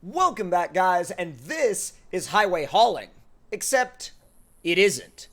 Welcome back, guys, and this is highway hauling. Except, it isn't.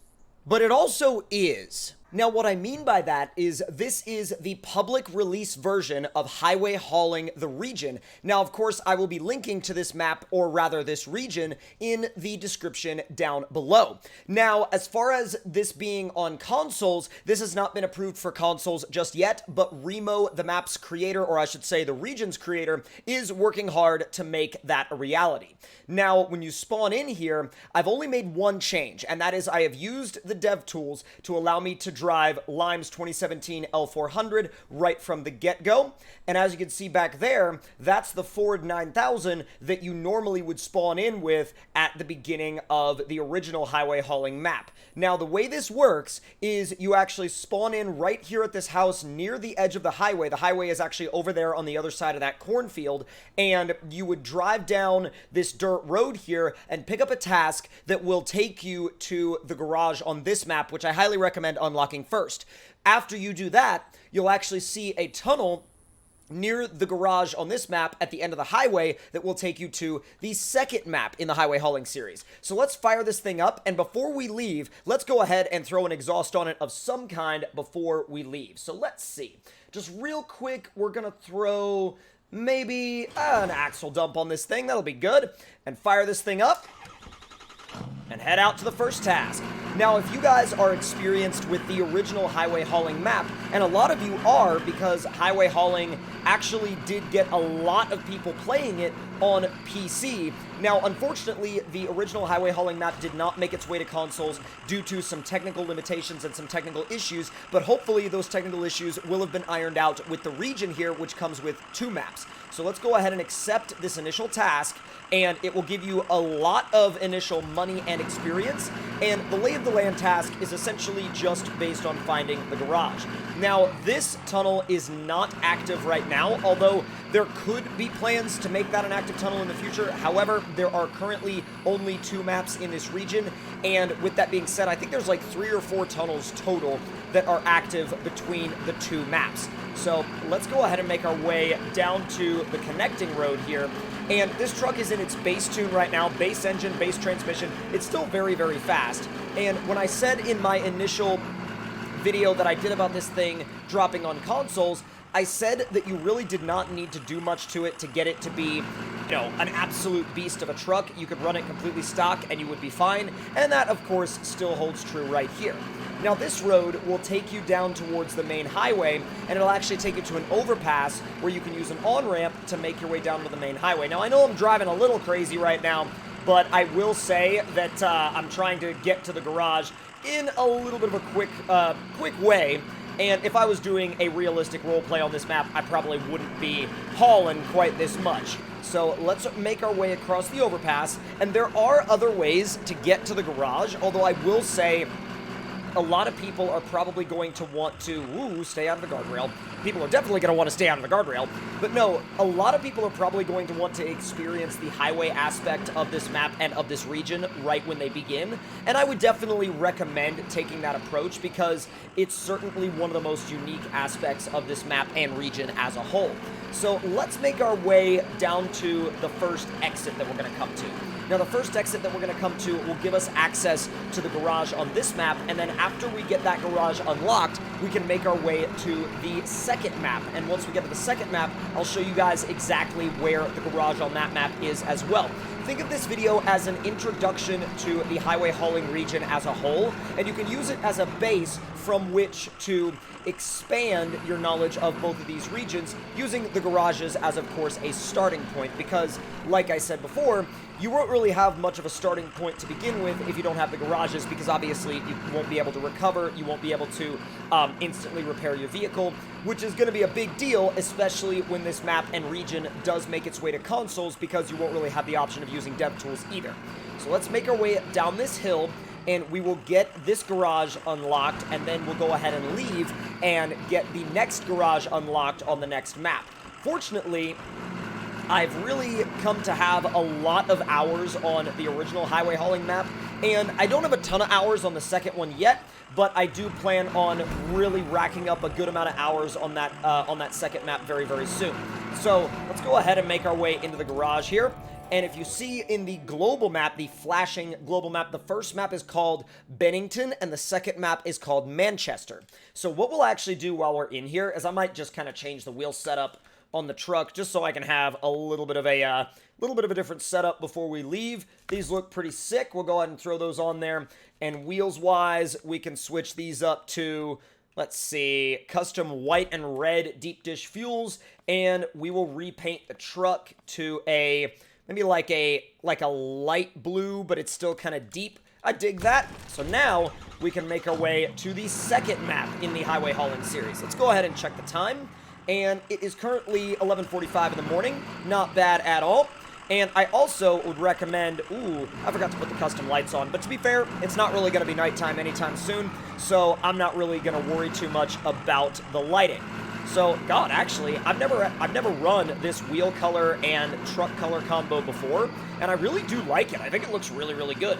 But it also is. Now, what I mean by that is this is the public release version of Highway Hauling the Region. Now, of course, I will be linking to this map, or rather this region, in the description down below. Now, as far as this being on consoles, this has not been approved for consoles just yet, but Remo, the map's creator, or I should say the region's creator, is working hard to make that a reality. Now, when you spawn in here, I've only made one change, and that is I have used the dev tools to allow me to drive Lime's 2017 L400 right from the get-go. And as you can see back there, that's the Ford 9000 that you normally would spawn in with at the beginning of the original highway hauling map. Now, the way this works is you actually spawn in right here at this house near the edge of the highway. The highway is actually over there on the other side of that cornfield, and you would drive down this dirt road here and pick up a task that will take you to the garage on this map, which I highly recommend unlocking first. After you do that, you'll actually see a tunnel near the garage on this map at the end of the highway that will take you to the second map in the highway hauling series. So let's fire this thing up, and before we leave, let's go ahead and throw an exhaust on it of some kind before we leave. So let's see. Just real quick, we're gonna throw maybe an axle dump on this thing. That'll be good. And fire this thing up and head out to the first task. Now, if you guys are experienced with the original highway hauling map, and a lot of you are because highway hauling actually did get a lot of people playing it on PC. Now, unfortunately, the original highway hauling map did not make its way to consoles due to some technical limitations and some technical issues, but hopefully those technical issues will have been ironed out with the region here, which comes with 2 maps. So let's go ahead and accept this initial task, and it will give you a lot of initial money and experience, and the lay of the land task is essentially just based on finding the garage. Now, this tunnel is not active right now, although there could be plans to make that an active tunnel in the future. However, there are currently only 2 maps in this region, and with that being said, I think there's like 3 or 4 tunnels total that are active between the 2 maps. So let's go ahead and make our way down to the connecting road here. And this truck is in its base tune right now, base engine, base transmission. It's still very, very fast. And when I said in my initial video that I did about this thing dropping on consoles, I said that you really did not need to do much to it to get it to be, you know, an absolute beast of a truck. You could run it completely stock and you would be fine. And that, of course, still holds true right here. Now, this road will take you down towards the main highway, and it'll actually take you to an overpass where you can use an on-ramp to make your way down to the main highway. Now, I know I'm driving a little crazy right now, but I will say that I'm trying to get to the garage in a little bit of a quick way. And if I was doing a realistic roleplay on this map, I probably wouldn't be hauling quite this much. So let's make our way across the overpass, and there are other ways to get to the garage, although I will say a lot of people are probably going to want to, stay out of the guardrail. People are definitely going to want to stay out of the guardrail. But no, a lot of people are probably going to want to experience the highway aspect of this map and of this region right when they begin. And I would definitely recommend taking that approach because it's certainly one of the most unique aspects of this map and region as a whole. So let's make our way down to the first exit that we're going to come to. Now, the first exit that we're going to come to will give us access to the garage on this map, and then after we get that garage unlocked, we can make our way to the second map. And once we get to the second map, I'll show you guys exactly where the garage on that map is as well. Think of this video as an introduction to the highway hauling region as a whole, and you can use it as a base from which to expand your knowledge of both of these regions using the garages as, of course, a starting point because, like I said before, you won't really have much of a starting point to begin with if you don't have the garages because obviously you won't be able to recover, you won't be able to instantly repair your vehicle, which is going to be a big deal, especially when this map and region does make its way to consoles because you won't really have the option of using dev tools either. So let's make our way down this hill, and we will get this garage unlocked, and then we'll go ahead and leave and get the next garage unlocked on the next map. Fortunately, I've really come to have a lot of hours on the original highway hauling map, and I don't have a ton of hours on the second one yet, but I do plan on really racking up a good amount of hours on that second map very, very soon. So let's go ahead and make our way into the garage here. And if you see in the global map, the flashing global map, the first map is called Bennington, and the second map is called Manchester. So what we'll actually do while we're in here is I might just kind of change the wheel setup on the truck just so I can have a little bit of a different setup before we leave. These look pretty sick. We'll go ahead and throw those on there. And wheels-wise, we can switch these up to, let's see, custom white and red deep dish fuels, and we will repaint the truck to a maybe like a light blue, but it's still kind of deep. I dig that. So now we can make our way to the second map in the highway hauling series. Let's go ahead and check the time. And it is currently 11:45 in the morning. Not bad at all. And I also would recommend, I forgot to put the custom lights on, but to be fair, it's not really going to be nighttime anytime soon, so I'm not really going to worry too much about the lighting. So, God, actually, I've never run this wheel color and truck color combo before, and I really do like it. I think it looks really, really good.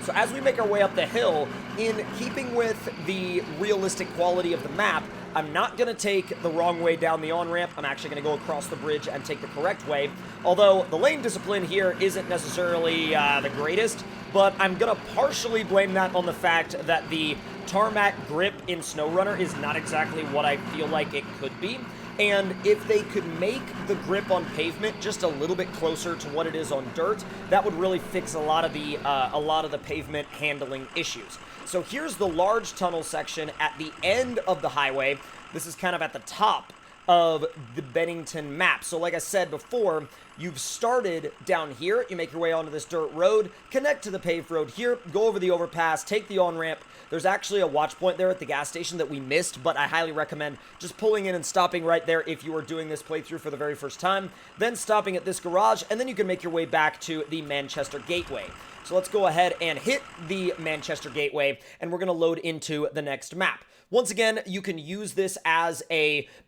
So as we make our way up the hill, in keeping with the realistic quality of the map, I'm not going to take the wrong way down the on-ramp. I'm actually going to go across the bridge and take the correct way. Although the lane discipline here isn't necessarily the greatest, but I'm going to partially blame that on the fact that the tarmac grip in SnowRunner is not exactly what I feel like it could be. And if they could make the grip on pavement just a little bit closer to what it is on dirt, that would really fix a lot of the pavement handling issues. So here's the large tunnel section at the end of the highway. This is kind of at the top of the Bennington map. So like I said before, you've started down here, you make your way onto this dirt road, connect to the paved road here, go over the overpass, take the on-ramp. There's actually a watch point there at the gas station that we missed, but I highly recommend just pulling in and stopping right there if you are doing this playthrough for the very first time, then stopping at this garage, and then you can make your way back to the Manchester Gateway. So let's go ahead and hit the Manchester Gateway, and we're going to load into the next map. Once again, you can use this as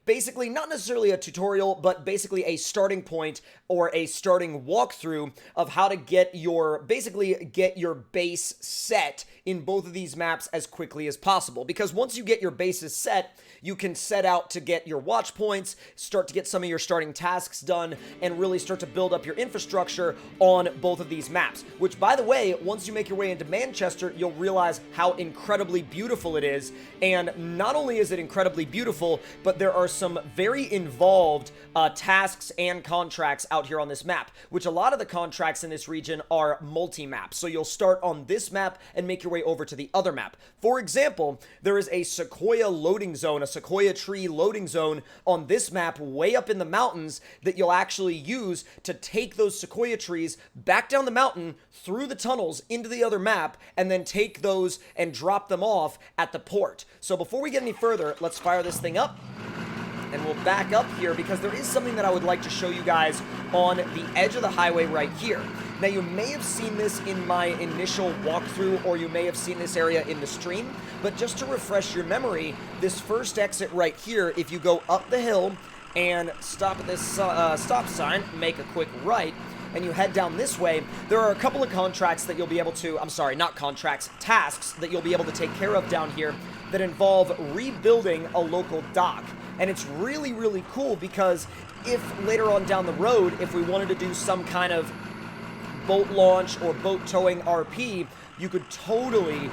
basically not necessarily a tutorial, but basically a starting point or a starting walkthrough of how to get your base set in both of these maps as quickly as possible. Because once you get your bases set, you can set out to get your watch points, start to get some of your starting tasks done, and really start to build up your infrastructure on both of these maps. Which, by the way, once you make your way into Manchester, you'll realize how incredibly beautiful it is. And not only is it incredibly beautiful, but there are some very involved tasks and contracts out here on this map, which a lot of the contracts in this region are multi-map. So you'll start on this map and make your way over to the other map. For example, there is a sequoia loading zone, a sequoia tree loading zone on this map way up in the mountains that you'll actually use to take those sequoia trees back down the mountain through the tunnels into the other map and then take those and drop them off at the port. So before we get any further, let's fire this thing up. And we'll back up here because there is something that I would like to show you guys on the edge of the highway right here. Now, you may have seen this in my initial walkthrough, or you may have seen this area in the stream, but just to refresh your memory, this first exit right here, if you go up the hill and stop at this stop sign, make a quick right, and you head down this way, there are a couple of contracts that you'll be able to, tasks that you'll be able to take care of down here that involve rebuilding a local dock. And it's really, really cool because if later on down the road, if we wanted to do some kind of boat launch or boat towing RP, you could totally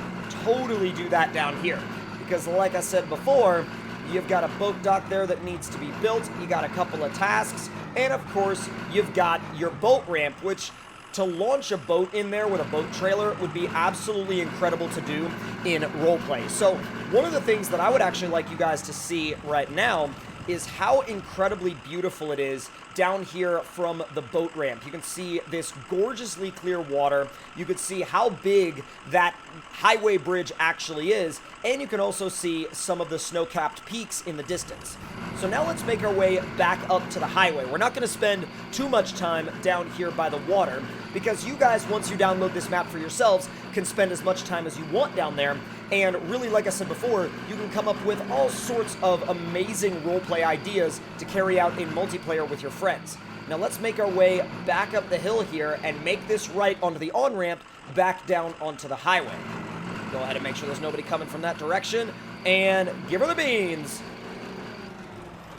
do that down here. Because like I said before, you've got a boat dock there that needs to be built, you got a couple of tasks, and of course, you've got your boat ramp, which to launch a boat in there with a boat trailer would be absolutely incredible to do in roleplay. So one of the things that I would actually like you guys to see right now is how incredibly beautiful it is down here from the boat ramp. You can see this gorgeously clear water. You can see how big that highway bridge actually is, and you can also see some of the snow-capped peaks in the distance. So now let's make our way back up to the highway. We're not going to spend too much time down here by the water, because you guys, once you download this map for yourselves, can spend as much time as you want down there. And really, like I said before, you can come up with all sorts of amazing roleplay ideas to carry out in multiplayer with your friends. Now let's make our way back up the hill here and make this right onto the on-ramp back down onto the highway. Go ahead and make sure there's nobody coming from that direction, and give her the beans.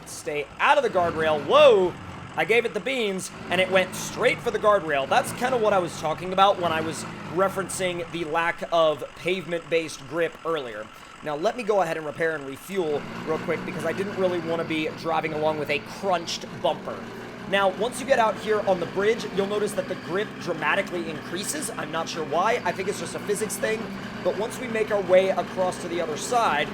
Stay out of the guardrail. Whoa! I gave it the beans, and it went straight for the guardrail. That's kind of what I was talking about when I was referencing the lack of pavement-based grip earlier. Now, let me go ahead and repair and refuel real quick because I didn't really want to be driving along with a crunched bumper. Now, once you get out here on the bridge, you'll notice that the grip dramatically increases. I'm not sure why. I think it's just a physics thing. But once we make our way across to the other side,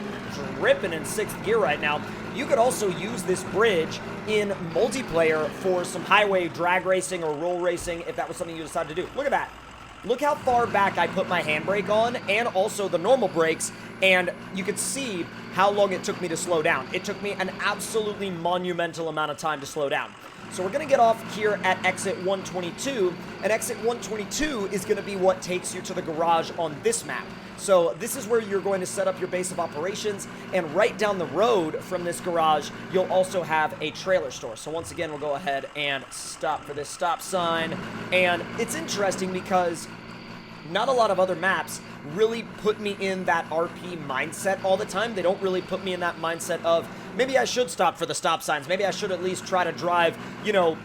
ripping in 6th gear right now, you could also use this bridge in multiplayer for some highway drag racing or roll racing if that was something you decided to do. Look at that. Look how far back I put my handbrake on and also the normal brakes, and you could see how long it took me to slow down. It took me an absolutely monumental amount of time to slow down. So we're going to get off here at exit 122, and exit 122 is going to be what takes you to the garage on this map. So this is where you're going to set up your base of operations, and right down the road from this garage, you'll also have a trailer store. So once again, we'll go ahead and stop for this stop sign, and it's interesting because not a lot of other maps really put me in that RP mindset all the time. They don't really put me in that mindset of, maybe I should stop for the stop signs. Maybe I should at least try to drive, you know,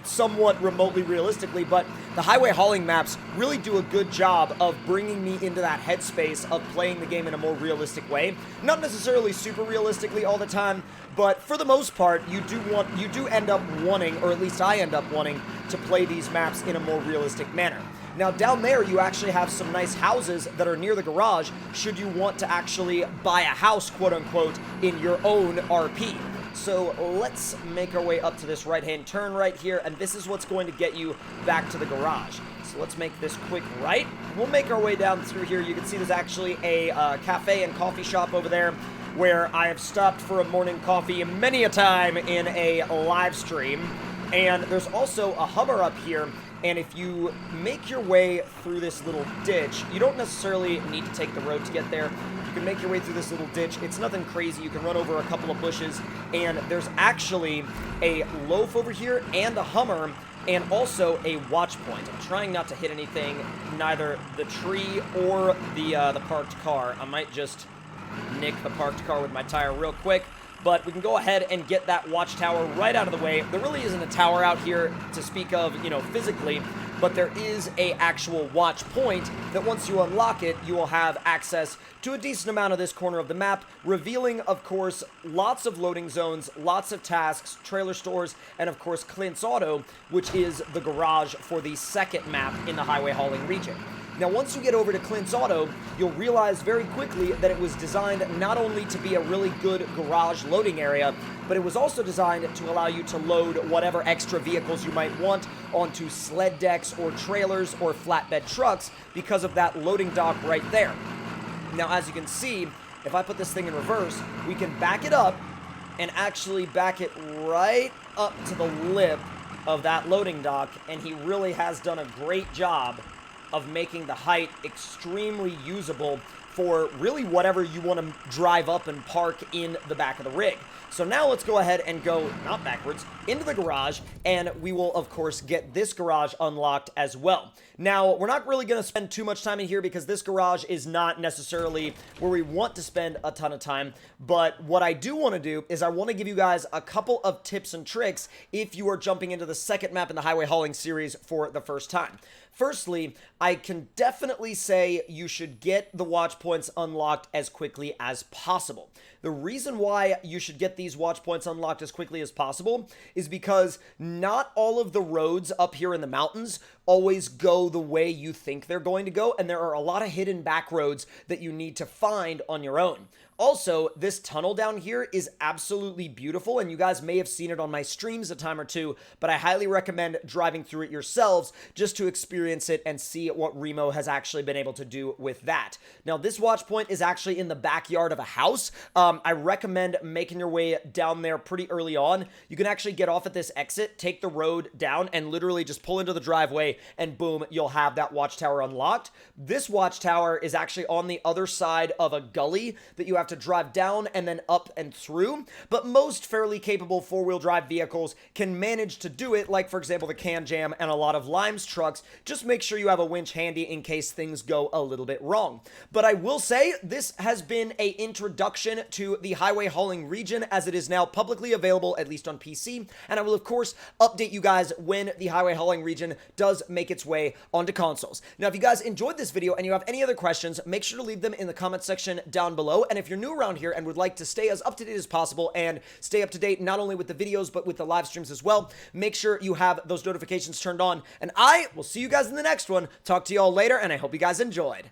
somewhat remotely realistically, but the highway hauling maps really do a good job of bringing me into that headspace of playing the game in a more realistic way. Not necessarily super realistically all the time, but for the most part, you do end up wanting, or at least I end up wanting, to play these maps in a more realistic manner. Now, down there, you actually have some nice houses that are near the garage should you want to actually buy a house, quote-unquote, in your own RP. So let's make our way up to this right-hand turn right here, and this is what's going to get you back to the garage. So let's make this quick right. We'll make our way down through here. You can see there's actually a cafe and coffee shop over there where I have stopped for a morning coffee many a time in a live stream. And there's also a Hummer up here, and if you make your way through this little ditch, you don't necessarily need to take the road to get there. You can make your way through this little ditch. It's nothing crazy. You can run over a couple of bushes, and there's actually a loaf over here and a Hummer and also a watch point. I'm trying not to hit anything, neither the tree or the parked car. I might just nick the parked car with my tire real quick. But we can go ahead and get that watchtower right out of the way. There really isn't a tower out here to speak of, you know, physically, but there is a actual watch point that once you unlock it, you will have access to a decent amount of this corner of the map, revealing, of course, lots of loading zones, lots of tasks, trailer stores, and of course, Clint's Auto, which is the garage for the second map in the highway hauling region. Now, once you get over to Clint's Auto, you'll realize very quickly that it was designed not only to be a really good garage loading area, but it was also designed to allow you to load whatever extra vehicles you might want onto sled decks or trailers or flatbed trucks because of that loading dock right there. Now, as you can see, if I put this thing in reverse, we can back it up and actually back it right up to the lip of that loading dock, and he really has done a great job of making the height extremely usable for really whatever you want to drive up and park in the back of the rig. So now let's go ahead and go, not backwards, into the garage, and we will, of course, get this garage unlocked as well. Now, we're not really going to spend too much time in here because this garage is not necessarily where we want to spend a ton of time, but what I do want to do is I want to give you guys a couple of tips and tricks if you are jumping into the second map in the highway hauling series for the first time. Firstly, I can definitely say you should get the watch points unlocked as quickly as possible. The reason why you should get these watch points unlocked as quickly as possible is because not all of the roads up here in the mountains always go the way you think they're going to go, and there are a lot of hidden back roads that you need to find on your own. Also, this tunnel down here is absolutely beautiful, and you guys may have seen it on my streams a time or two, but I highly recommend driving through it yourselves just to experience it and see what Remo has actually been able to do with that. Now, this watch point is actually in the backyard of a house. I recommend making your way down there pretty early on. You can actually get off at this exit, take the road down, and literally just pull into the driveway, and boom, you'll have that watchtower unlocked. This watchtower is actually on the other side of a gully that you have to to drive down and then up and through, but most fairly capable four-wheel drive vehicles can manage to do it, like for example the Can Jam and a lot of Lime's trucks. Just make sure you have a winch handy in case things go a little bit wrong. But I will say this has been an introduction to the highway hauling region, as it is now publicly available, at least on PC, and I will of course update you guys when the highway hauling region does make its way onto consoles. Now, if you guys enjoyed this video and you have any other questions, make sure to leave them in the comment section down below. And if you're new around here and would like to stay as up to date as possible and stay up to date not only with the videos but with the live streams as well, make sure you have those notifications turned on. And I will see you guys in the next one. Talk to you all later, and I hope you guys enjoyed.